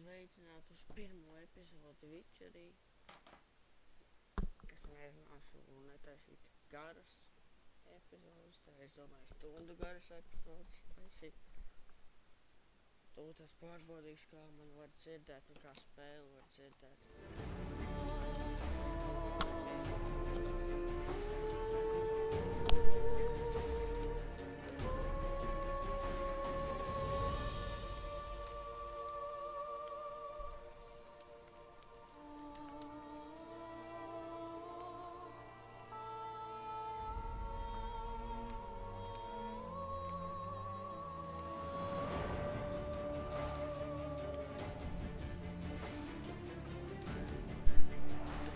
Sveicināti uz pirmo epizodi Witcherī. Es mēģināšu netaisīt garas epizodes, tā es domāju stundu garas epizodes taisīt. Tūlīt es pārbaudīšu, kā man var dzirdēt un kā spēle var dzirdēt.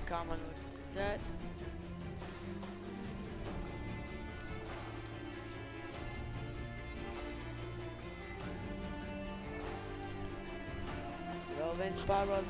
Kā man var dzirdēt? Vēl viens pārbaud.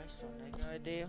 Es to negaidīju.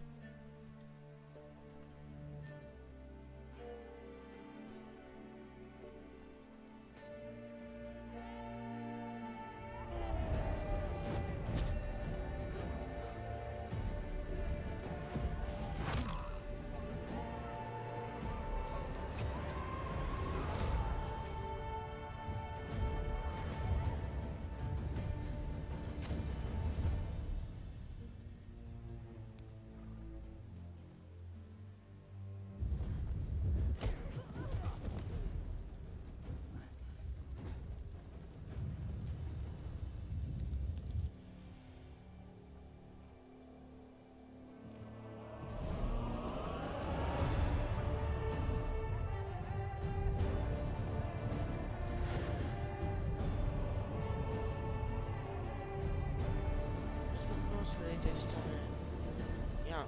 Jā,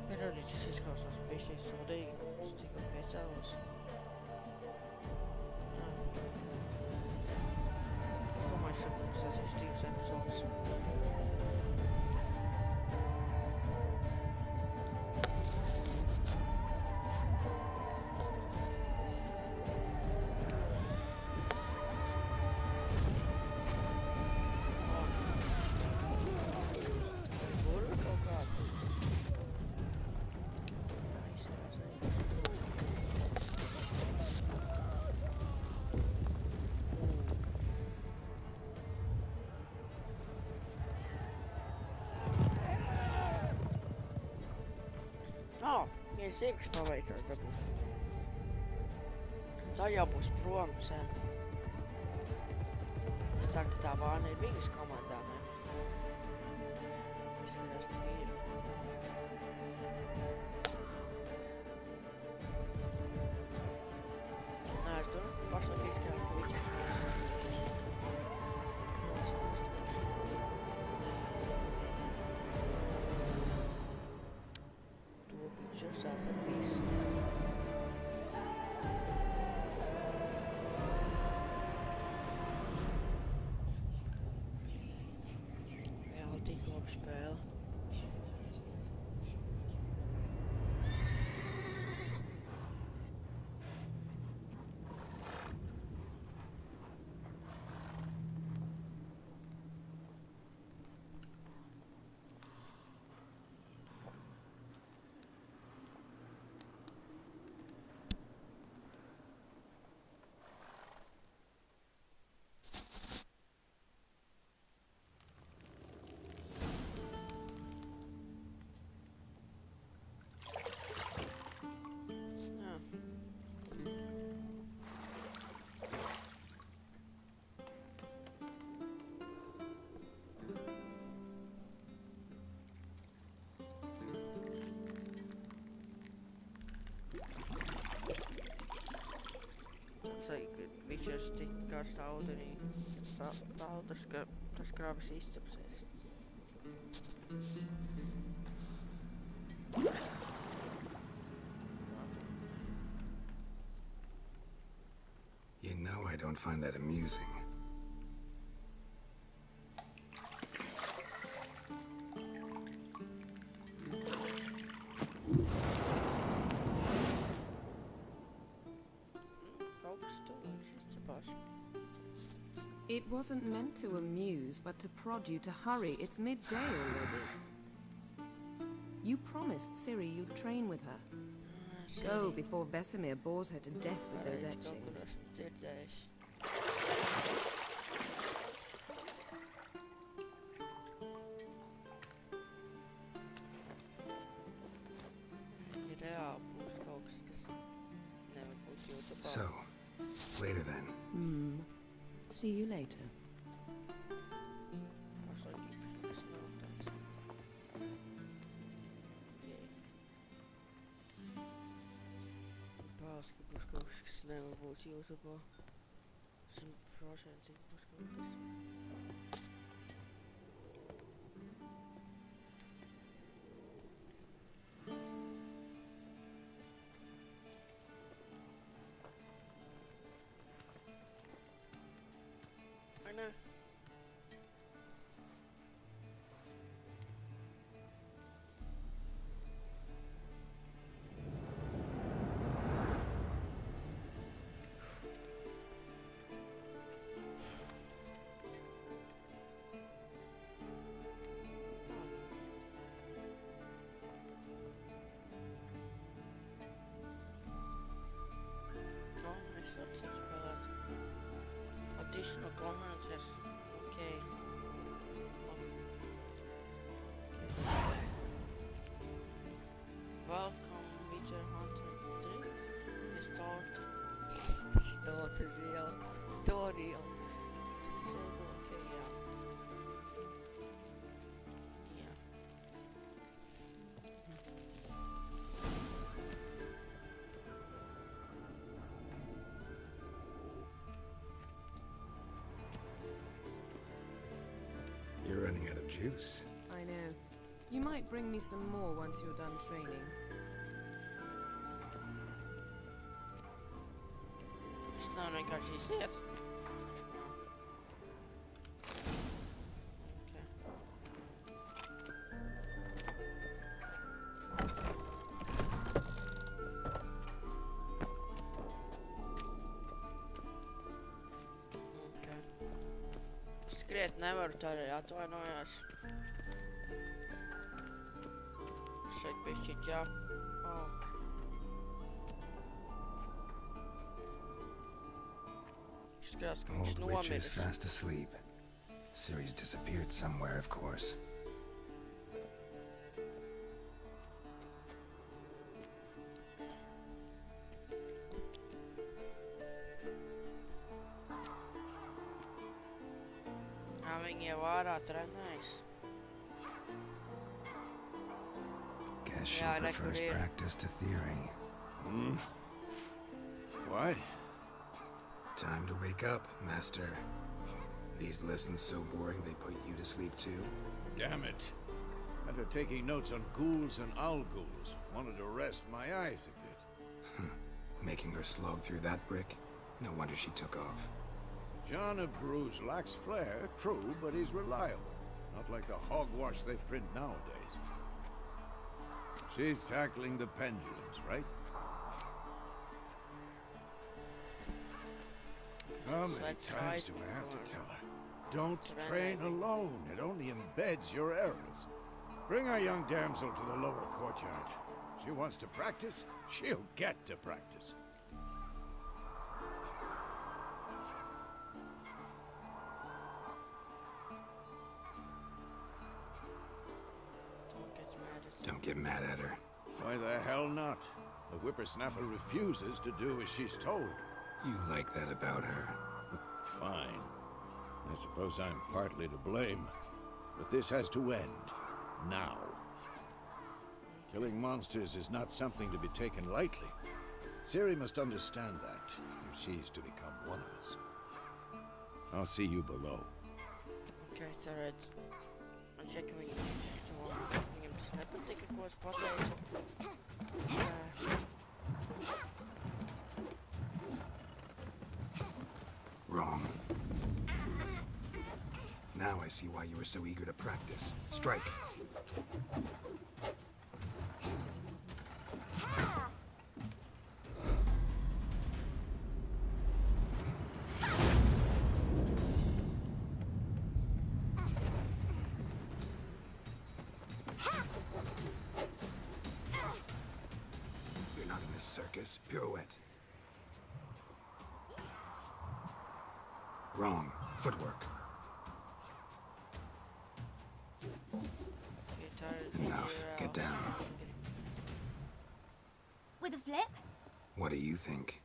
periodiķis izklausās bišķi sūdīgi, es tikko piecēlos. Jā. Es domāju, sakums, tas ir štīvs epizodes. Viens zirgs paveicās dabūt. Tā jau būs prom sen. Es ceru, ka tā vāna ir viņas komandā, ne? Viss ir rast vīri. Nē, es tur pašlaik izskatās, ka viņš to pictures karstā ūdenī peldus, ka tas krabis izcepsies. You know I don't find that amusing. It wasn't meant to amuse, but to prod you to hurry. It's midday already. You promised Ciri you'd train with her. Go before Vesemir bores her to death with those etchings. So, later then. See you later. Never būs YouTube. 100% būs kaut kas. Vai ne? Additional conferences. Okay. Welcome, Witcher Hunter 3. Start real. Tutorial. To disable. Okay, yeah. You're running out of juice. I know. You might bring me some more once you're done training. Snart kanske ses. Skriet nevaru tādēļ atvainojās. Šeit bišķīt jā. Izskatās, ka viņš Old witch is nomiris. fast asleep. Ciri's disappeared somewhere, of course. Viņi jau ārā trenējas. Guess she Yeah, prefers record. practice to theory. What? Time to wake up, Master. These lessons so boring they put you to sleep too? Damn it. After taking notes on ghouls and owl-ghouls, wanted to rest my eyes a bit. Making her slog through that brick? No wonder she took off. John of Bruges lacks flair, true, but he's reliable. Not like the hogwash they print nowadays. She's tackling the pendulums, right? How many times do I have to tell her? Don't train alone. It only embeds your errors. Bring our young damsel to the lower courtyard. She wants to practice, she'll get to practice. Don't get mad at her. Why the hell not? The whippersnapper refuses to do as she's told. You like that about her. Fine. I suppose I'm partly to blame. But this has to end. Now. Killing monsters is not something to be taken lightly. Ciri must understand that, if she's to become one of us. I'll see you below. Okay, so redz. Un čekam viņu viņam tas nepatika, ko es pateicu. Wrong. Now I see why you were so eager to practice. Strike. You're not in this circus. Pirouette. Wrong. Footwork. Enough. Get down. With a flip? What do you think?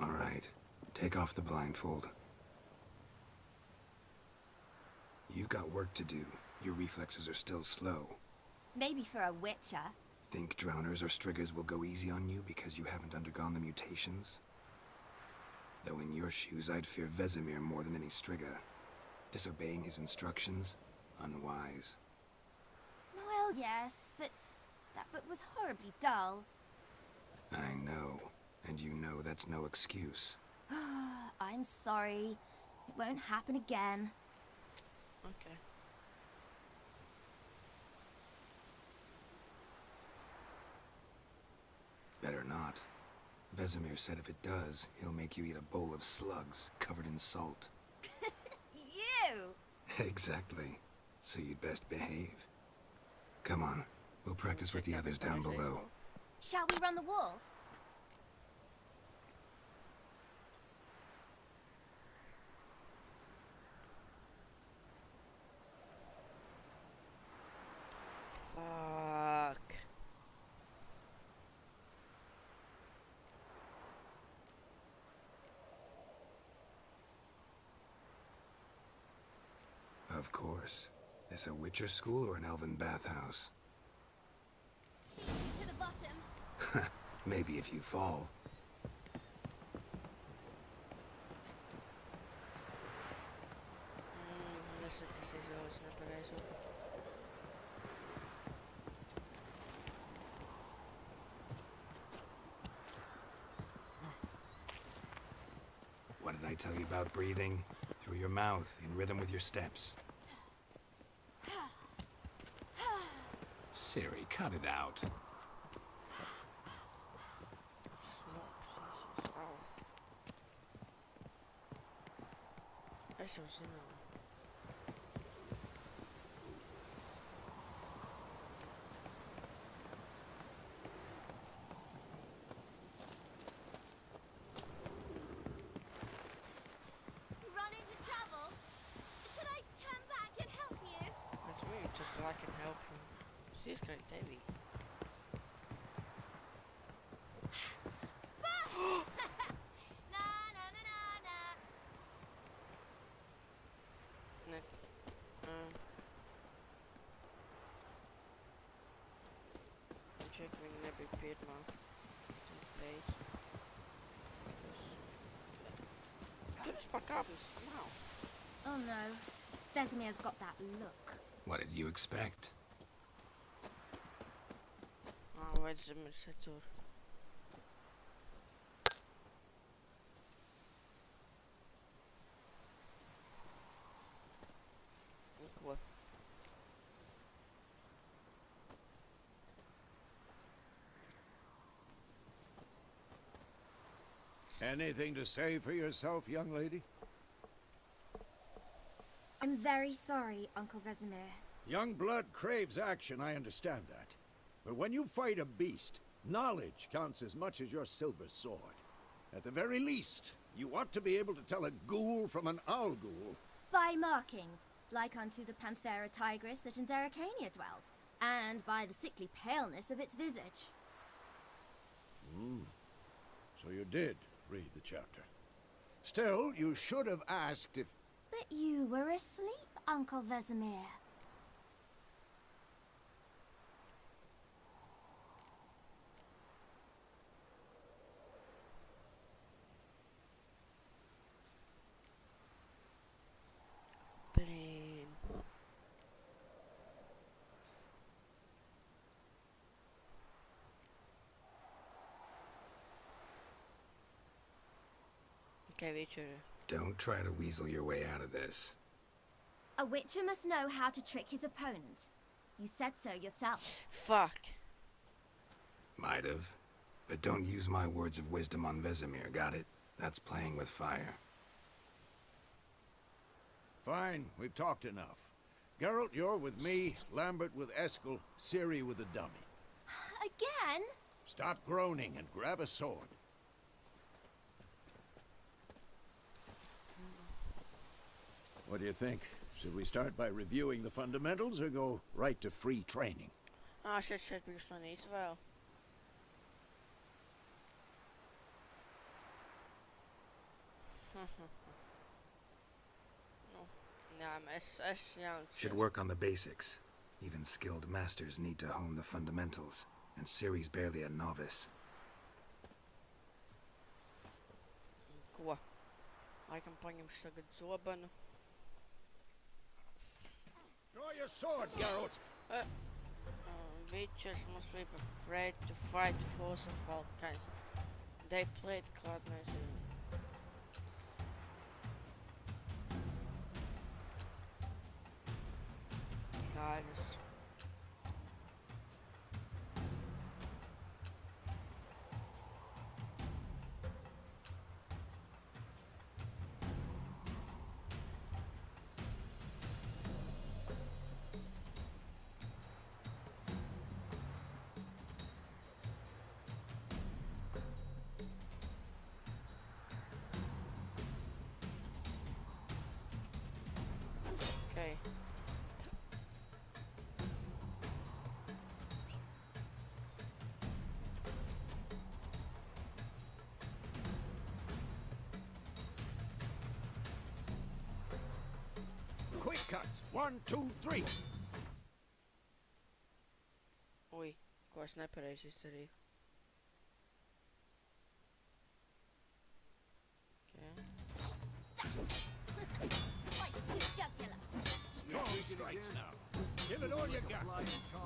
All right. Take off the blindfold. You've got work to do. Your reflexes are still slow. Maybe for a witcher. Think drowners or striggers will go easy on you because you haven't undergone the mutations? Though in your shoes, I'd fear Vesemir more than any strigger. Disobeying his instructions? Unwise. Well, yes, but that book was horribly dull. I know. And you know that's no excuse. I'm sorry. It won't happen again. Okay. Better not. Vesemir said if it does, he'll make you eat a bowl of slugs covered in salt. You! Exactly. So you'd best behave. Come on. We'll practice with the others down below. Shall we run the walls? Fuck. Of course. This a Witcher school or an elven bathhouse? To the bottom. Maybe if you fall. Nessa que seja hoje, não parece. What did I tell you about breathing? Through your mouth, in rhythm with your steps. Siri, cut it out. Eso sí no. Run into trouble? Should I turn back and help you? That's me, just so I can help him. She's kind of heavy. Na na na na na. I'm checking every pirmā. Just fuck up now. Oh no. Vesemir's got that look. What did you expect? Ah, where's the setor? What? Anything to say for yourself, young lady? I'm very sorry, Uncle Vesemir. Young blood craves action, I understand that. But when you fight a beast, knowledge counts as much as your silver sword. At the very least, you ought to be able to tell a ghoul from an owl ghoul. By markings, like unto the Panthera tigris that in Zerrikania dwells, and by the sickly paleness of its visage. So you did read the chapter. Still, you should have asked if... But you were asleep, Uncle Vesemir. Okay, Witcher. Don't try to weasel your way out of this. A witcher must know how to trick his opponent. You said so yourself. Fuck. Might have. But don't use my words of wisdom on Vesemir, got it? That's playing with fire. Fine, we've talked enough. Geralt, you're with me, Lambert with Eskel, Ciri with the dummy. Again? Stop groaning and grab a sword. What do you think? Should we start by reviewing the fundamentals or go right to free training? Ah, shit, because van niet wel. Should work on the basics. Even skilled masters need to hone the fundamentals, and Ciri's barely a novice. Cool. I can bring him so good zorben. Draw your sword, Geralt! Witches must be prepared to fight force of all kinds. They played Cloudness. Guys. Okay. Quick cuts! 1, 2, 3! Oei, qua sniper race is er hier. Strong strikes now. Give it all you got.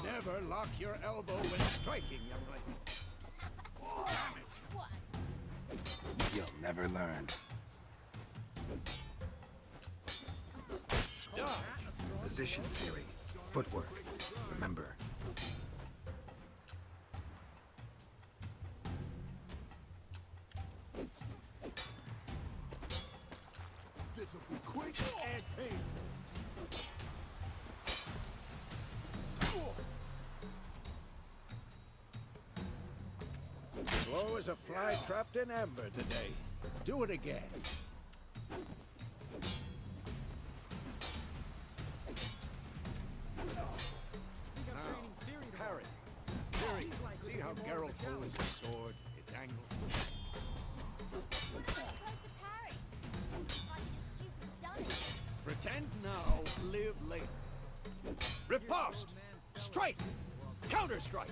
Never lock your elbow when striking, young lady. Damn it. You'll never learn. Dodge. Position, Ciri. Footwork. Remember. This'll be quick and painful. Slow as a fly trapped in amber today. Do it again. Parry. Ciri, see how Geralt pulls his sword? Its angle. Supposed to parry. Fighting a stupid dummy. Pretend now, live later. Riposte! Strike! Counter-strike!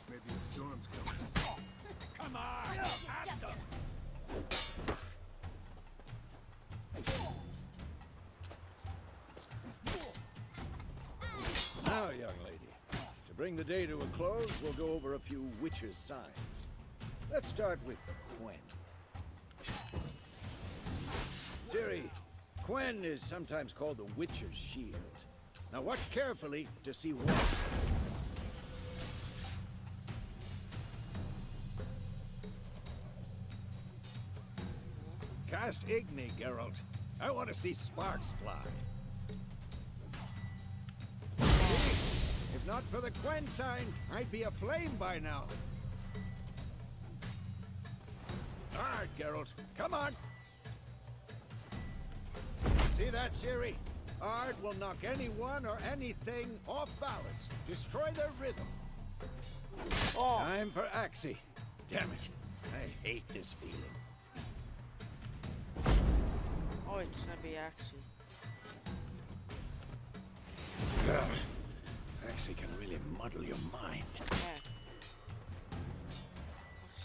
Maybe the storm's coming. Come on! At them! Now, young lady, to bring the day to a close, we'll go over a few witches' signs. Let's start with Quen. Ciri, Quen is sometimes called the Witcher's Shield. Now watch carefully to see what. Cast Igni, Geralt. I want to see sparks fly. See? If not for the Quen sign, I'd be aflame by now. All right, Geralt. Come on. See that, Ciri? Ard will knock anyone or anything off balance. Destroy their rhythm. Oh, Time for Axie. Damn it. I hate this feeling. oh, it's gonna be Axie. Axie can really muddle your mind. Yeah.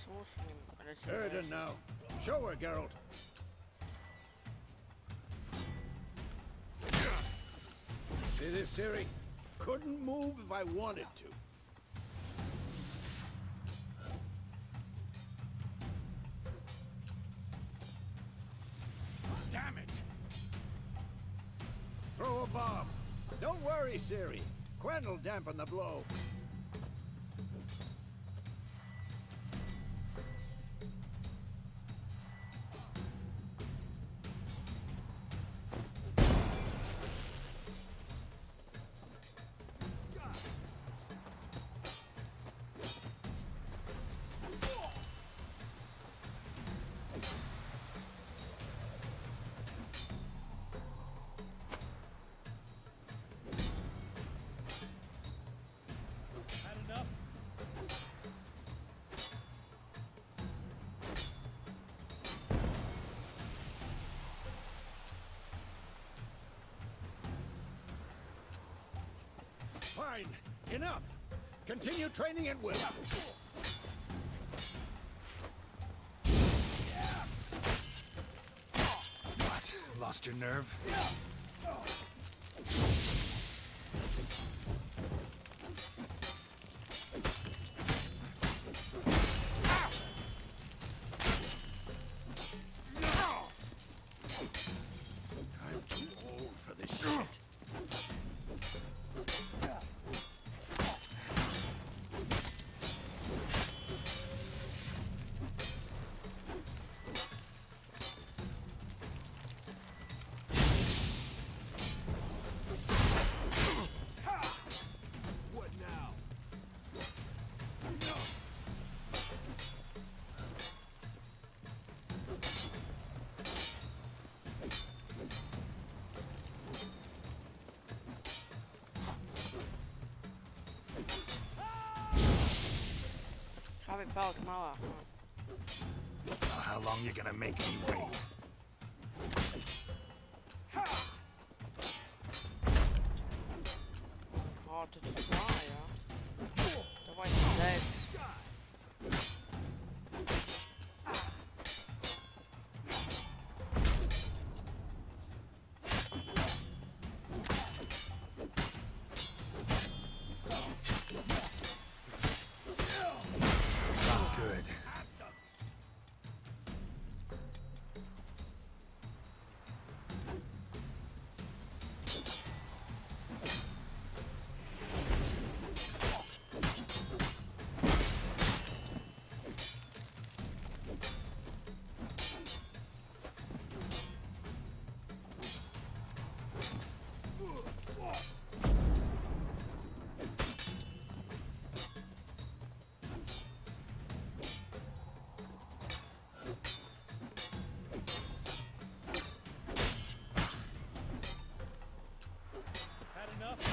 Source him, and it's Erden now. Show her, Geralt. See this, Ciri? Couldn't move if I wanted to. bomb. Don't worry, Ciri. Quen will dampen the blow. Fine. Enough. Continue training at will. What? Lost your nerve? I'm too old for this shit. What now? Kāpēc palikt malā? Well, how long you gonna make me wait? Ā, tu tur mājā. Tev vajag teikt. Not good. Had enough?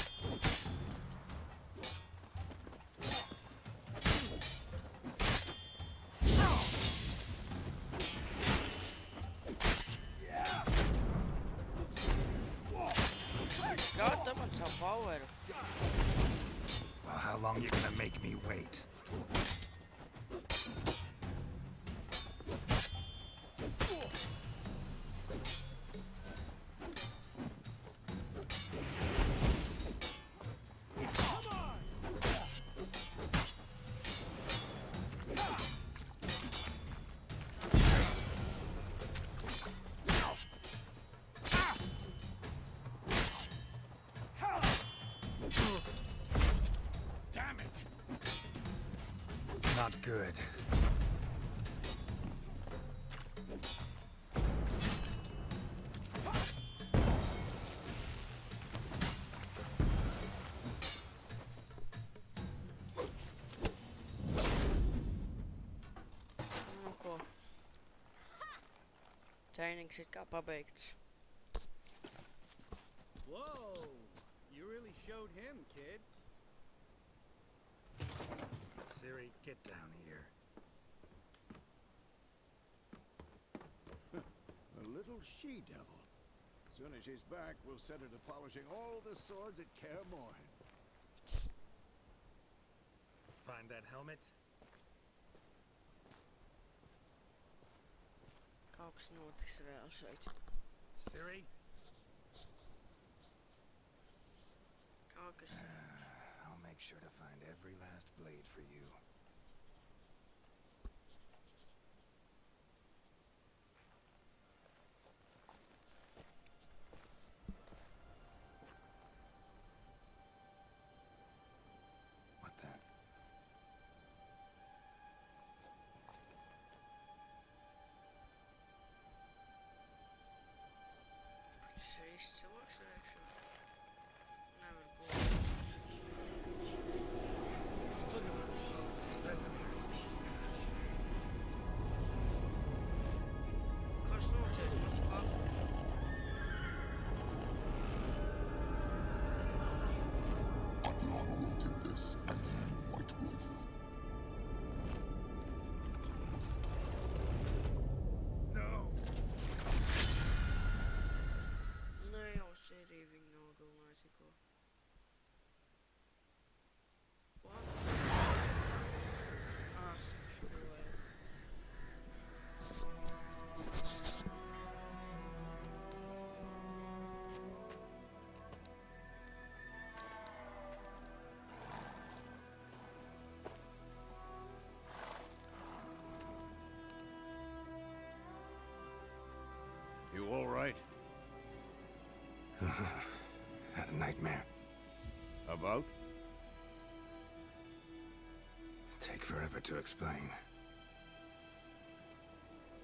Gata man savu poweru. Well, how long you gonna make me wait? Damn it! Not good. Nu ko. Treinings it kā pabeigts. Whoa! You really showed him, kid. Ciri, get down here. A little she-devil. Soon as she's back, we'll set her to polishing all the swords at KAER MORHEN. Find that helmet? Kaut kas notiks vēl šeit. Ciri? Kaut kas... I'll make sure to find every last blade for you. right? Had a nightmare. About? Take forever to explain.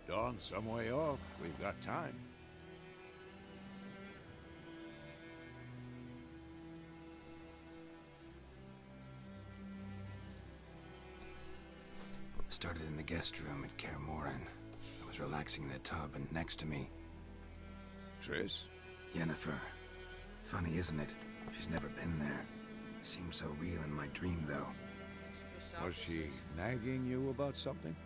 Dawn's some way off. We've got time. Started in the guest room at KAER MORHEN. I was relaxing in a tub, and next to me, Triss? Yennefer. Funny, isn't it? She's never been there. Seemed so real in my dream, though. Was she nagging you about something?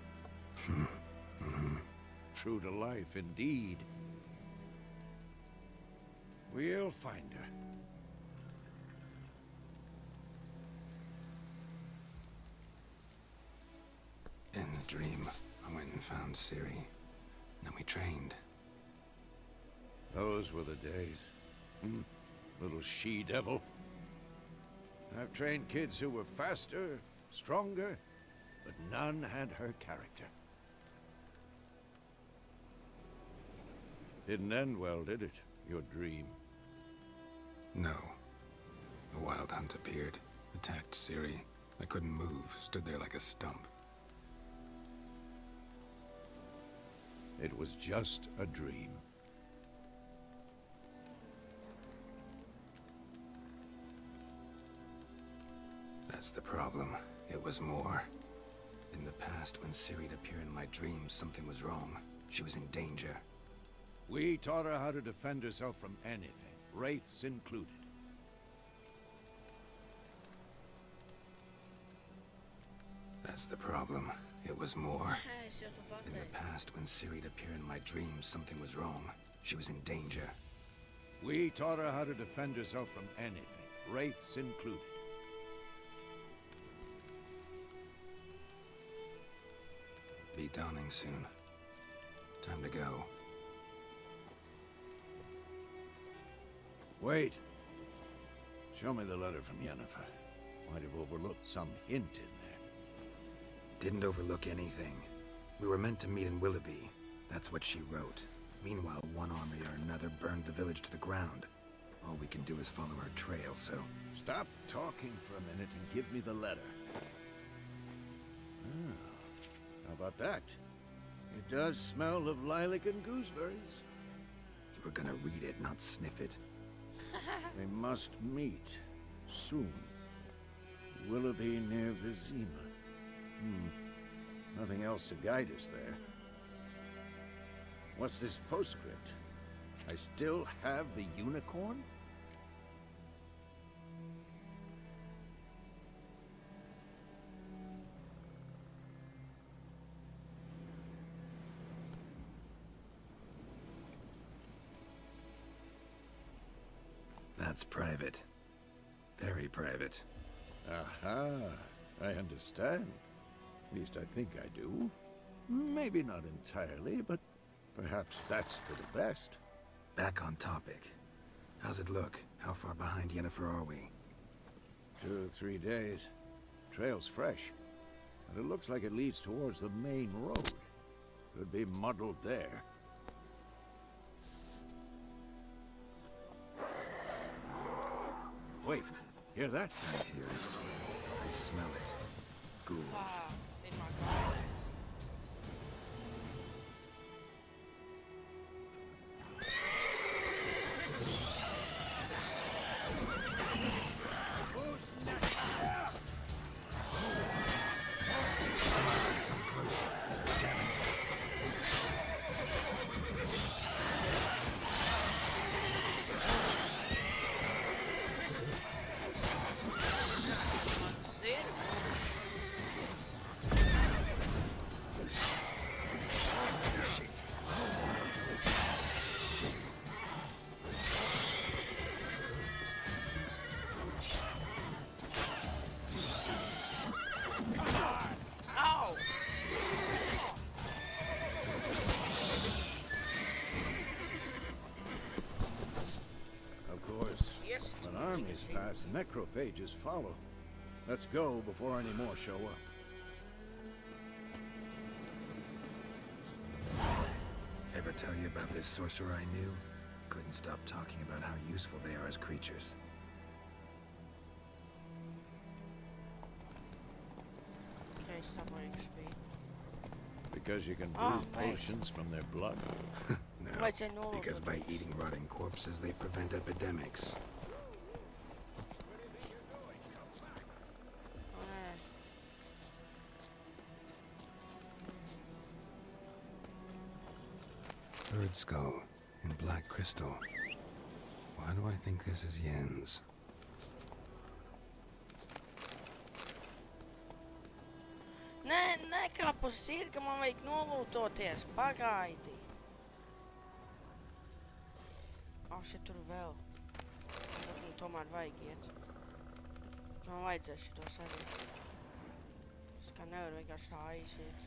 True to life, indeed. We'll find her. In the dream, I went and found Ciri. Then we trained. Those were the days. Little she-devil. I've trained kids who were faster, stronger, but none had her character. Didn't end well, did it? Your dream? No. A wild hunt appeared, attacked Ciri. I couldn't move, stood there like a stump. It was just a dream. That's the problem. It was more. In the past, when Ciri'd appear in my dreams, something was wrong. She was in danger. We taught her how to defend herself from anything, wraiths included. That's the problem. It was more. In the past, when Ciri'd appear in my dreams, something was wrong. She was in danger. We taught her how to defend herself from anything, wraiths included. Be dawning soon. Time to go. Wait. Show me the letter from Yennefer. Might have overlooked some hint in there. Didn't overlook anything. We were meant to meet in Willoughby. That's what she wrote. Meanwhile, one army or another burned the village to the ground. All we can do is follow her trail, so... Stop talking for a minute and give me the letter. How about that? It does smell of lilac and gooseberries. You were gonna read it, not sniff it. We must meet. Soon. Willoughby near Vizima. Nothing else to guide us there. What's this postscript? I still have the unicorn? That's private. Very private. Aha, I understand. At least I think I do. Maybe not entirely, but perhaps that's for the best. Back on topic. How's it look? How far behind Yennefer are we? 2 or 3 days. Trail's fresh, but it looks like it leads towards the main road. Could be muddled there. Wait, hear that? I hear it. I smell it. Ghouls. In my car. Armies pass, necrophages follow. Let's go before any more show up. Ever tell you about this sorcerer I knew, couldn't stop talking about how useful they are as creatures. Okay, stop my XP. Because you can brew Oh, wait. potions from their blood. No, Wait, I know because about by this. eating rotting corpses, they prevent epidemics. Bird skull in black crystal. Why do I think this is Yen's? Nē, nekāpus ir, ka man vajag nolūtoties. Pagaidi. Šeit tur vēl. Bet man tomēr vajag iet. Man vajadzēs šitos arī. Es kā nevaru vienkārši tā aiziet.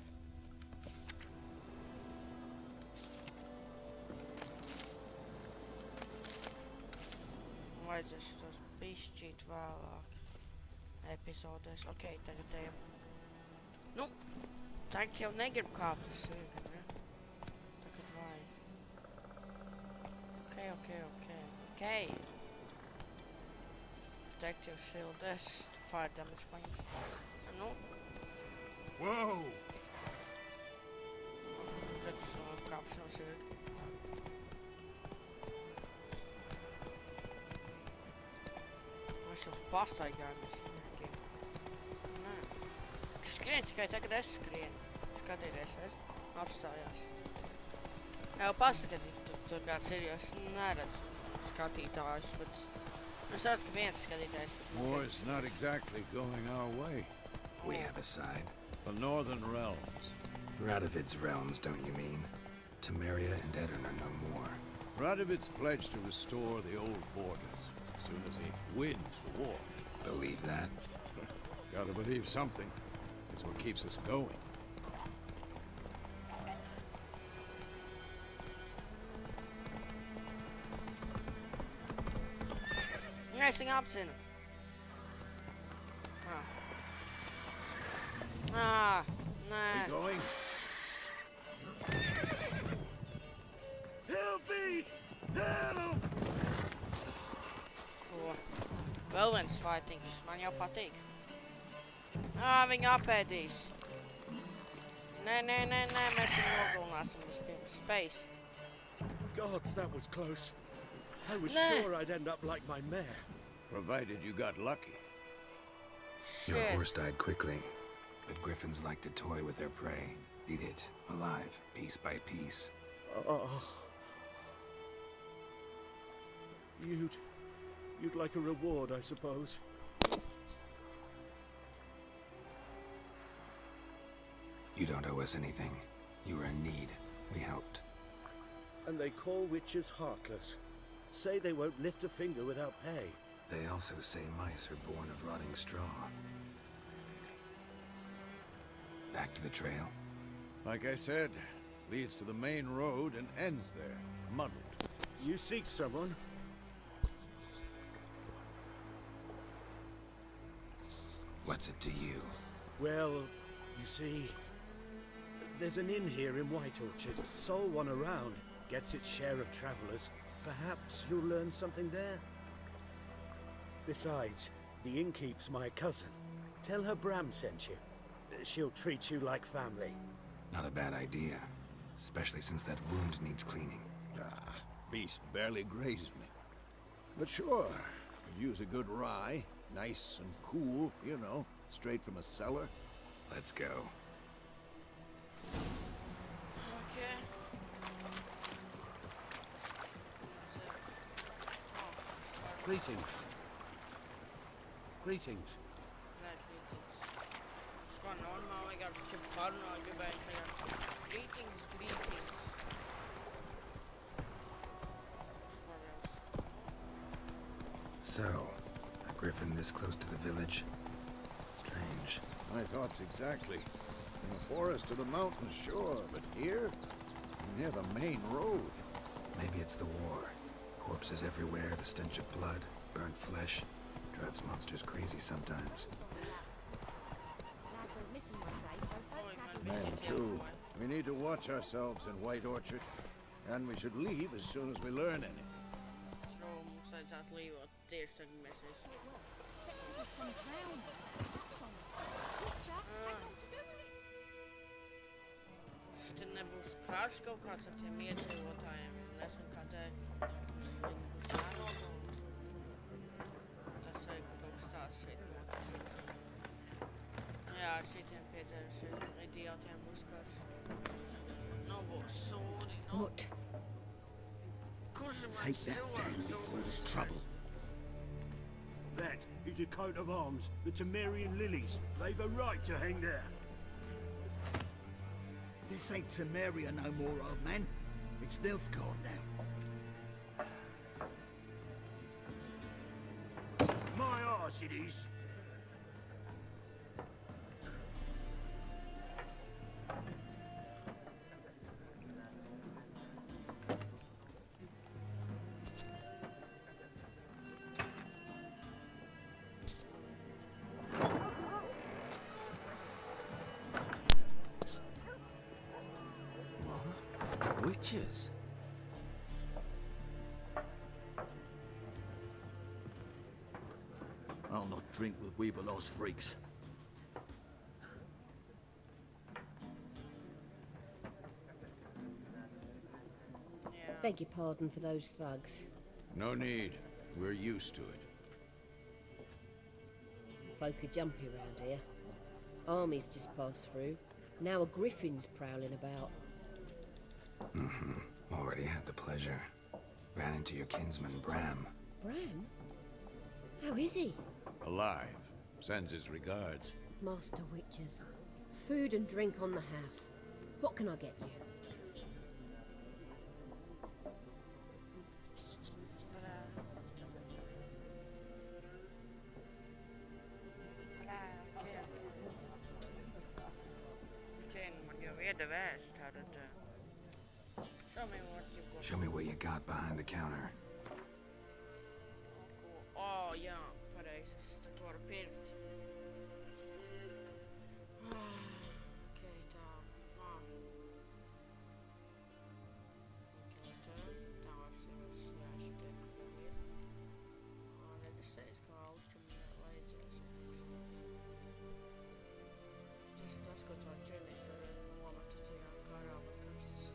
Man vajadzēs šitos bišķīt vēlāk epizodēs. Ok, tagad ejam. Nu, tagad jau negribu kāpt uz sirgam, ne? Tagad vajag. Ok. Protective shield, fire damage paņem. Nu. Whoa! Tad kāpšu no sirga. Mēs jau pastaigājamies. Nē. Skrien tikai tagad es skrienu. Skatīties, es apstājās. Jau pasakati, tur kāds ir, jo es neredzu skatītājus, bet es redzu, ka viens skatītājs. War's not exactly going our way. We have a side. The northern realms. Radovid's realms, don't you mean? Temeria and Edirn are no more. Radovid's pledged to restore the old borders as soon as he wins the war. Believe that? Gotta believe something. It's what keeps us going. Nē, es viņu apzinu. Nē. We going? Help me! Help! Ko? Vēl viens fighting, man jau patīk. Viņu apēdīs. Nē, mēs viņu nogalināsim vispirms. Space. Gods, that was close. I was Nah. sure I'd end up like my mare. Provided you got lucky. Your Shit. horse died quickly, but griffins like to toy with their prey. Eat it, alive, piece by piece. Oh. You'd like a reward, I suppose. You don't owe us anything. You were in need. We helped. And they call witches heartless. Say they won't lift a finger without pay. They also say mice are born of rotting straw. Back to the trail. Like I said, leads to the main road and ends there, muddled. You seek someone? What's it to you? Well, you see, there's an inn here in White Orchard. Sole one around, gets its share of travelers. Perhaps you'll learn something there. Besides, the innkeep's my cousin. Tell her Bram sent you. She'll treat you like family. Not a bad idea. Especially since that wound needs cleaning. Beast barely grazed me. But sure, could use a good rye. Nice and cool, you know, straight from a cellar. Let's go. Okay. Greetings. Greetings. It's gone on, man. We got to parno, Greetings. So, a griffin this close to the village? Strange. My thoughts exactly. In the forest or the mountains, sure, but here? Near the main road. Maybe it's the war. Corpses everywhere, the stench of blood, burnt flesh. Drives monsters crazy sometimes. Man, too. We need to watch ourselves in White Orchard. And we should leave as soon as we learn anything. Tror mums vajadzētu līvot tieši tagad mēs visi. Except to be some drowned that sat on it. Picture had not to do with it. Šķiet nebūs karš kaut kāds ar tiem iedzīvotājiem. Nezinu kādēļ. Viņi būs jānogalina. Tas vajag kaut kas tāds šeit notiks. Jā, šitiem piedzērušiem idiotiem būs karš. Nu būs sūdi. What? Take that down before there's trouble. That is a coat of arms, the Temerian lilies. They've a right to hang there. This ain't Temeria no more, old man. It's Nilfgaard now. My arse it is. Witches. I'll not drink with Weaverlost freaks. Beg your pardon for those thugs. No need. We're used to it. Folk are jumpy round here. Armies just passed through. Now a griffin's prowling about. Already had the pleasure. Ran into your kinsman, Bram. Bram? How is he? Alive. Sends his regards. Master Witches. Food and drink on the house. What can I get you? Show me what you got behind the counter. Oh, jā, pareizi. Es tā kā varu pirkt. Okay, tā. Okay, tā apsīvas. Jā, šitie ir. Registrējas kā aušķum vajadzēs. Tas, ko tā ķernieks var nomatu tajā karā, vai kas tas.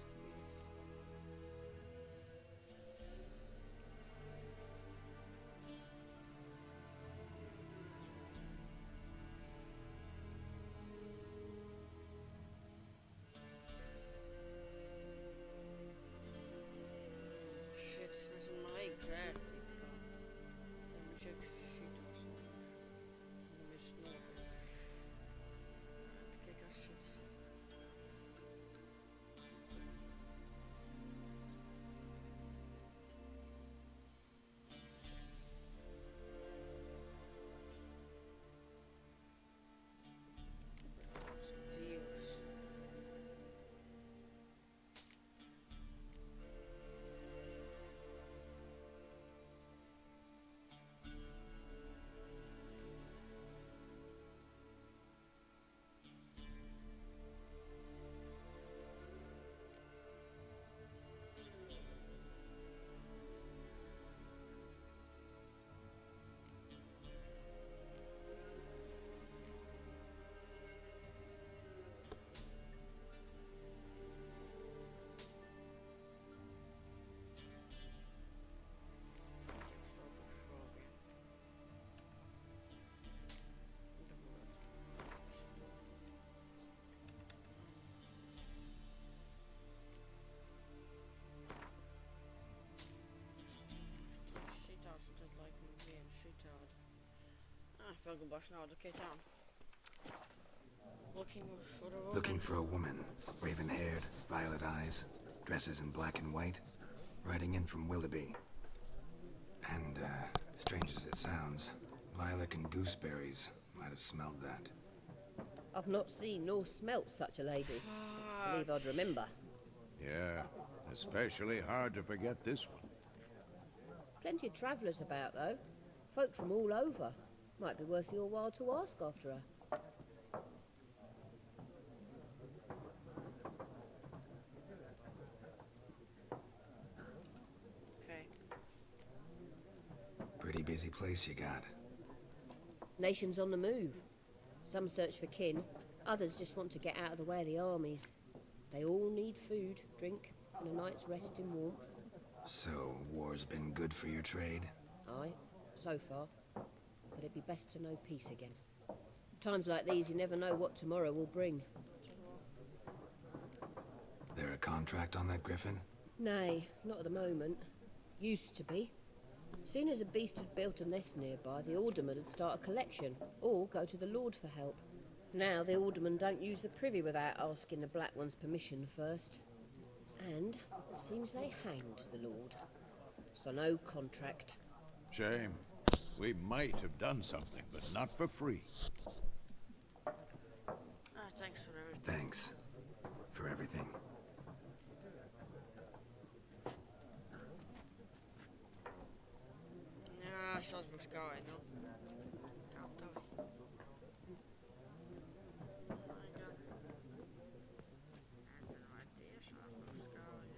Shit, es nezinu, man vajag dzērt it kā. Tad viņš šitos. Nevis nopirkt. Tikai kas šitas. Dzīvs. Paglabāšu naudu, okay, tā. Looking for a woman. Raven-haired, violet eyes, dresses in black and white. Riding in from Willoughby. And, strange as it sounds, lilac and gooseberries might have smelled that. I've not seen nor smelt such a lady. Believe I'd remember. Yeah, especially hard to forget this one. Plenty of travellers about, though. Folk from all over. Might be worth your while to ask after her. crazy place you got. Nations on the move. Some search for kin, others just want to get out of the way of the armies. They all need food, drink, and a night's rest in warmth. So, war's been good for your trade? Aye, so far. But it'd be best to know peace again. Times like these, you never know what tomorrow will bring. There a contract on that griffin? Nay, not at the moment. Used to be. Soon as a beast had built a nest nearby, the alderman would start a collection, or go to the Lord for help. Now the aldermen don't use the privy without asking the Black One's permission first. And seems they hanged the Lord. So no contract. Shame. We might have done something, but not for free. Thanks for everything. Thanks. For everything. Ja, zoals moest gaan, no?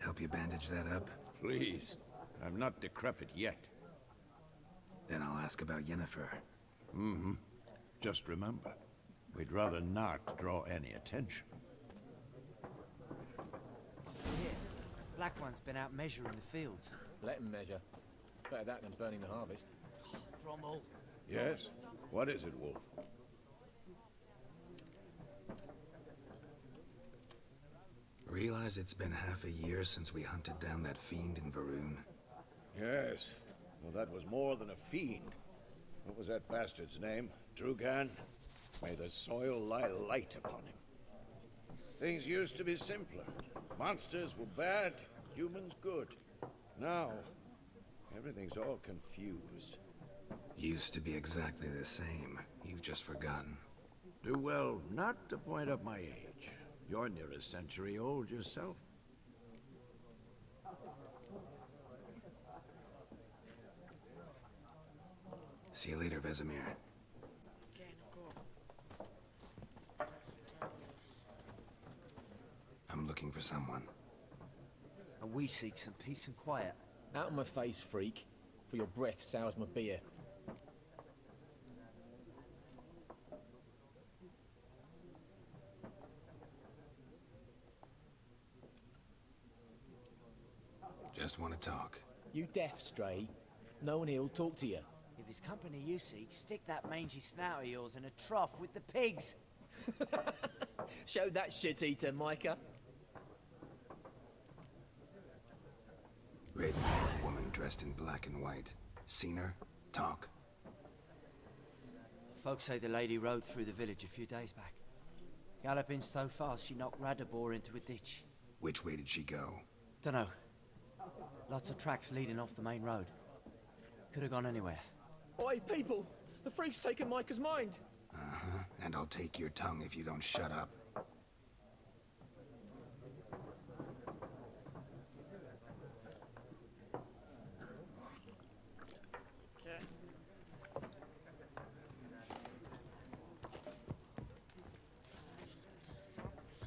Help you bandage that up? Please. I'm not decrepit yet. Then I'll ask about Yennefer. Mm-hmm. Just remember, we'd rather not draw any attention. Here, Black One's been out measuring the fields. Let him measure. Better that than burning the harvest. Drommel. Yes? What is it, Wolf? Realize it's been half a year since we hunted down that fiend in Varun? Yes. Well, that was more than a fiend. What was that bastard's name? Drugan? May the soil lie light upon him. Things used to be simpler. Monsters were bad, humans good. Now, everything's all confused. Used to be exactly the same. You've just forgotten. Do well not to point up my age. You're near a century old yourself. See you later, Vesemir. I'm looking for someone. And we seek some peace and quiet. Out of my face, freak. For your breath sours my beer. Just want to talk. You deaf, Stray? No one here'll talk to you. If it's company you seek, stick that mangy snout of yours in a trough with the pigs. Show that shit-eater, Micah. Red-haired woman dressed in black and white. Seen her? Talk. Folks say the lady rode through the village a few days back. Galloping so fast she knocked Radabor into a ditch. Which way did she go? Dunno. Lots of tracks leading off the main road. Could have gone anywhere. Oi, people! The freak's taken Micah's mind! Uh-huh. And I'll take your tongue if you don't shut up.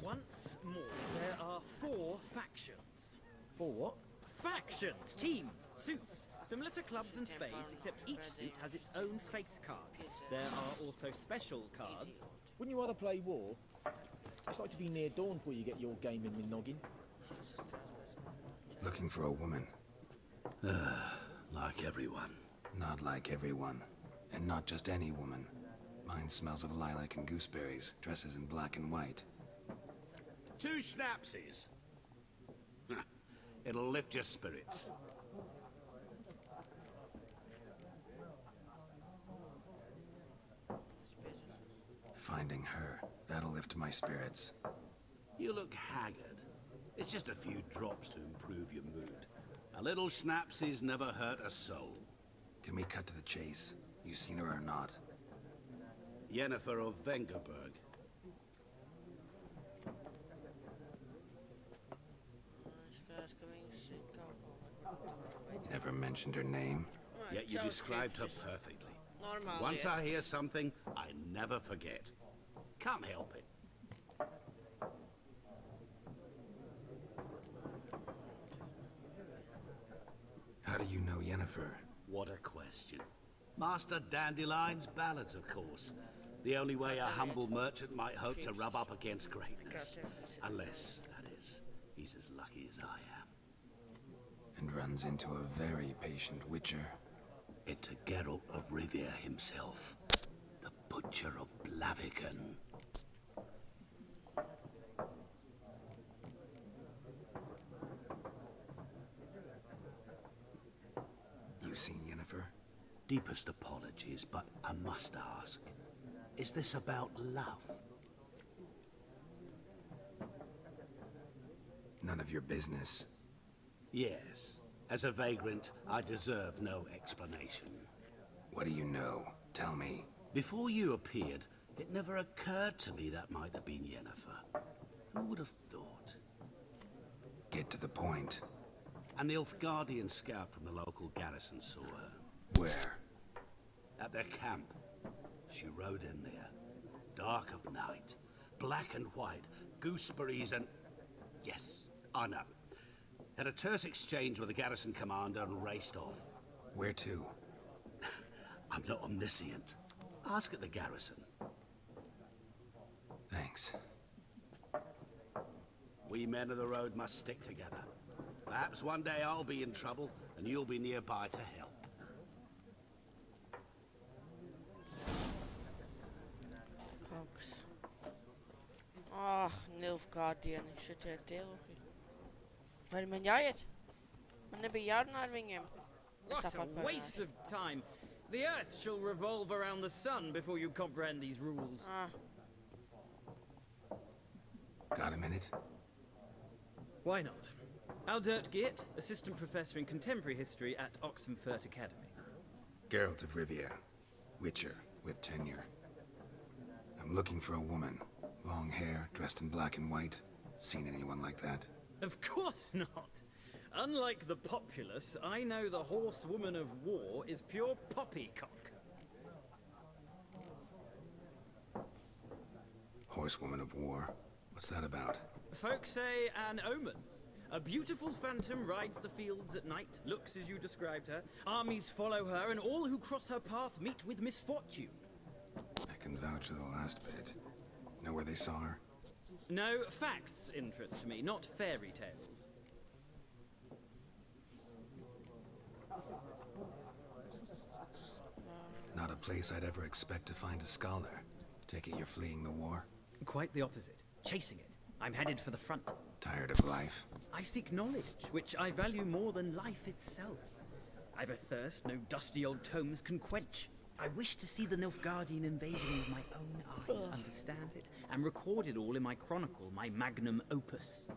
Once more, there are 4 factions. For what? Factions, teams, suits, similar to clubs and spades, except each suit has its own face cards. There are also special cards. Wouldn't you rather play war? It's like to be near dawn before you get your game in the noggin. Looking for a woman. Like everyone. Not like everyone. And not just any woman. Mine smells of lilac and gooseberries, dresses in black and white. 2 schnapsies. It'll lift your spirits. Finding her, that'll lift my spirits. You look haggard. It's just a few drops to improve your mood. A little schnapsies never hurt a soul. Can we cut to the chase? You seen her or not? Yennefer of Vengerberg. Never mentioned her name. Yet you described her perfectly. Once I hear something, I never forget. Can't help it. How do you know Yennefer? What a question. Master Dandelion's ballads, of course. The only way a humble merchant might hope to rub up against greatness. Unless, that is, he's as lucky as I am. And runs into a very patient witcher. Into Geralt of Rivia himself. The Butcher of Blaviken. You seen Yennefer? Deepest apologies, but I must ask. Is this about love? None of your business. Yes. As a vagrant, I deserve no explanation. What do you know? Tell me. Before you appeared, it never occurred to me that might have been Yennefer. Who would have thought? Get to the point. A Nilfgaardian scout from the local garrison saw her. Where? At their camp. She rode in there. Dark of night. Black and white. Gooseberries and... Yes, I know. Had a terse exchange with the garrison commander and raced off. Where to? I'm not omniscient. Ask at the garrison. Thanks. We men of the road must stick together. Perhaps one day I'll be in trouble and you'll be nearby to help. Nilfgaardian, ik zit er deel. Waarom ben jij het? Wanneer ben jij naar Wingham? What a waste of time! The Earth shall revolve around the sun before you comprehend these rules. Got a minute? Why not? Aldert Geert, Assistant Professor in Contemporary History at Oxenfurt Academy. Geralt of Rivia. Witcher, with tenure. I'm looking for a woman. Long hair, dressed in black and white. Seen anyone like that? Of course not! Unlike the populace, I know the horsewoman of war is pure poppycock. Horsewoman of war? What's that about? Folk say an omen. A beautiful phantom rides the fields at night, looks as you described her. Armies follow her, and all who cross her path meet with misfortune. I can vouch for the last bit. Know where they saw her? No, facts interest me, not fairy tales. Not a place I'd ever expect to find a scholar. Take it you're fleeing the war? Quite the opposite. Chasing it. I'm headed for the front. Tired of life? I seek knowledge, which I value more than life itself. I've a thirst no dusty old tomes can quench. I wish to see the Nilfgaardian invasion with my own eyes, understand it, and record it all in my chronicle, my magnum opus.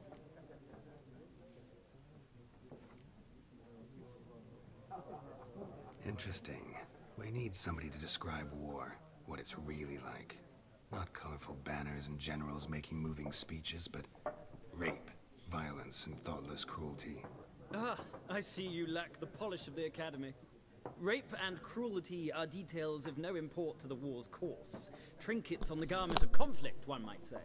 Interesting. We need somebody to describe war, what it's really like. Not colorful banners and generals making moving speeches, but rape, violence, and thoughtless cruelty. Ah, I see you lack the polish of the Academy. Rape and cruelty are details of no import to the war's course. Trinkets on the garment of conflict, one might say.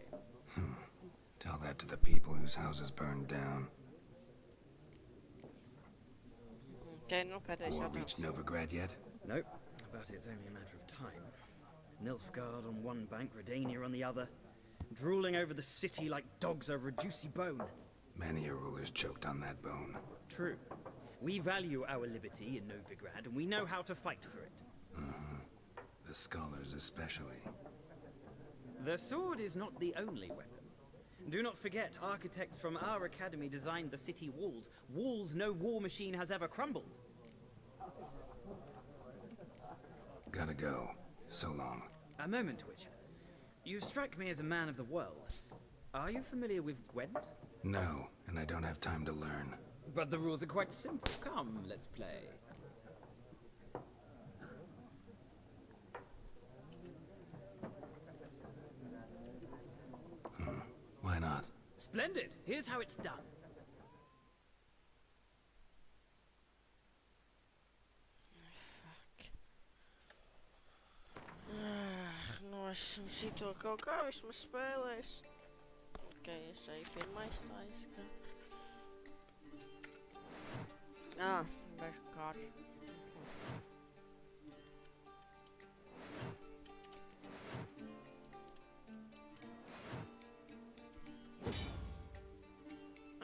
Tell that to the people whose houses burned down. War reached Novigrad yet? Nope, but it's only a matter of time. Nilfgaard on one bank, Redania on the other. Drooling over the city like dogs over a juicy bone. Many a ruler's choked on that bone. True. We value our liberty in Novigrad, and we know how to fight for it. The scholars especially. The sword is not the only weapon. Do not forget, architects from our academy designed the city walls. Walls no war machine has ever crumbled. Gotta go. So long. A moment, Witcher. You strike me as a man of the world. Are you familiar with Gwent? No, and I don't have time to learn. But the rules are quite simple. Come, let's play. Why not? Splendid! Here's how it's done. Nu esam šito kaut kā vismaz spēlējis. Ok, es eju pirmais taisa. Bežu kārš.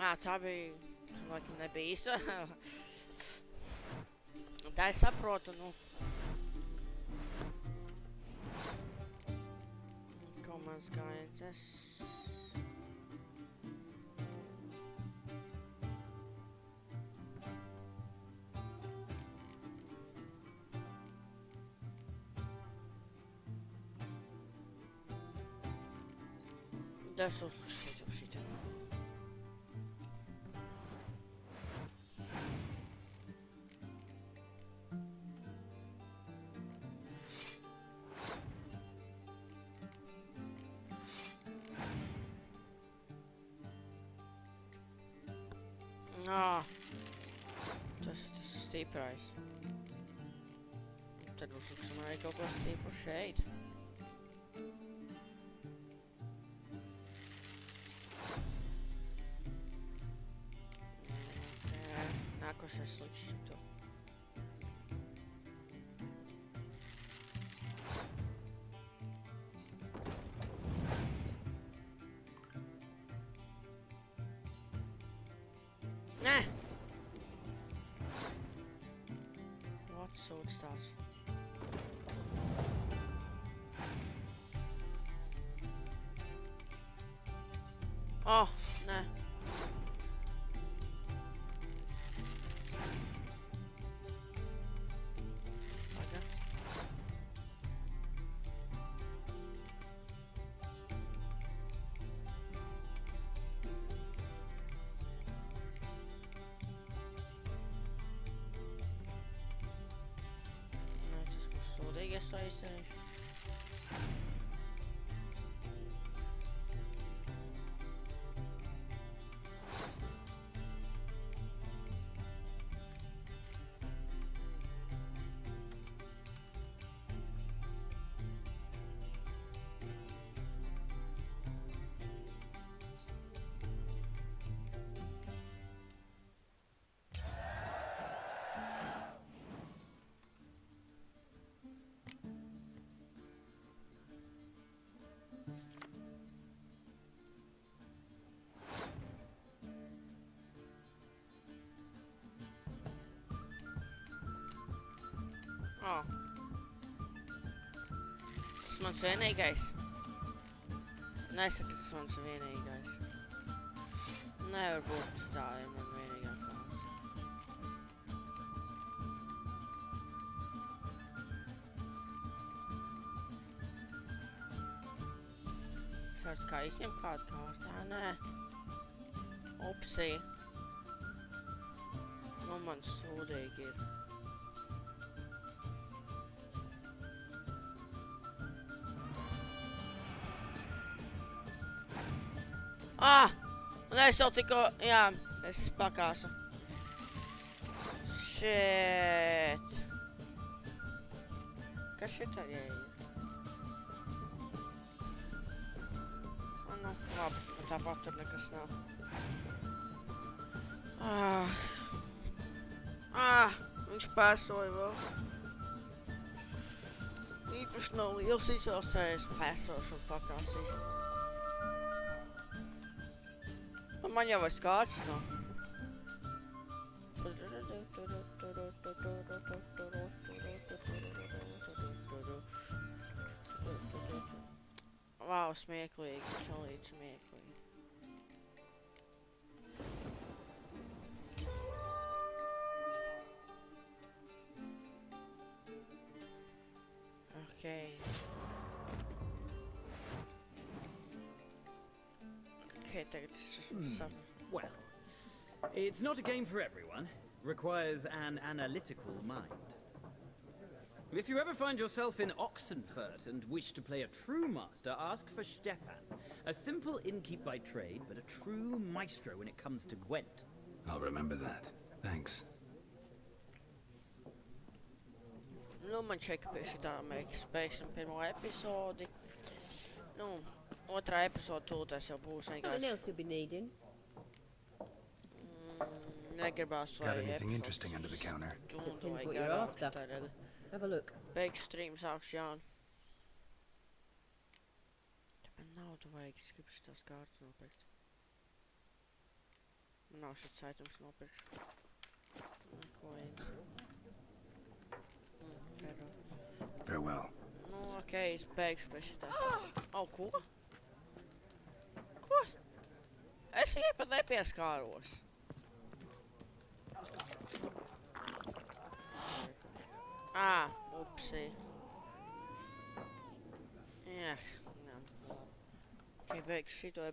Tā bija, laikam nebija īsa. Tā es saprotu, nu. Ko mans gājiens? Das uzliksiet ap šitā. Tas ir tas stiprais. Tad uzliksim arī kaut ko stipru šeit. Nākošais likšu to. Nē! What sūds tās? Nē. Sūdīgais aizsējuši. Tas mans vienīgais. Nesaka, tas mans vienīgais. Nevar būt tā, ja man vienīgā klāts. Šāds kā izņem kādu kārtā, nē. Upsī. Nu man sūdīgi ir. Un es jau tikko, jā, es pakāsu. Shit. Kas šitā ieiet? Nu, labi, tāpat tur nekas nav. Viņš pēsoja vēl. Īpaši nav liels izvēlstējies pēsošu un pakāsīšu. Man jau vairs kārtas nav. Vau, smieklīgi, čalīt smieklīgi. Okay. Well, it's not a game for everyone. Requires an analytical mind. If you ever find yourself in Oxenfurt and wish to play a true master, ask for Stepan. A simple innkeep by trade, but a true maestro when it comes to Gwent. I'll remember that. Thanks. Nu, man čeka pie šitā mēs beigsim pirmo epizodi. Nu, otrā epizoda tūlēs jau būs vienkārši. Something else you'll be needing. Negribās, lai Got anything interesting under the counter? Depends what you're after. Have a look. Beigu stream sākšu jaunu. Tāpēc naudu vajag, es gribu šitās kārtas nopirkt. nav šeit saitums nopirkšu. Coins. Pero. Farewell. Nu, ok, es beigšu pēc šitā. Au, ko? Ko? Es viņai pat nepieskāros. Upsī. Jā, ok, beigšu šito epizodu.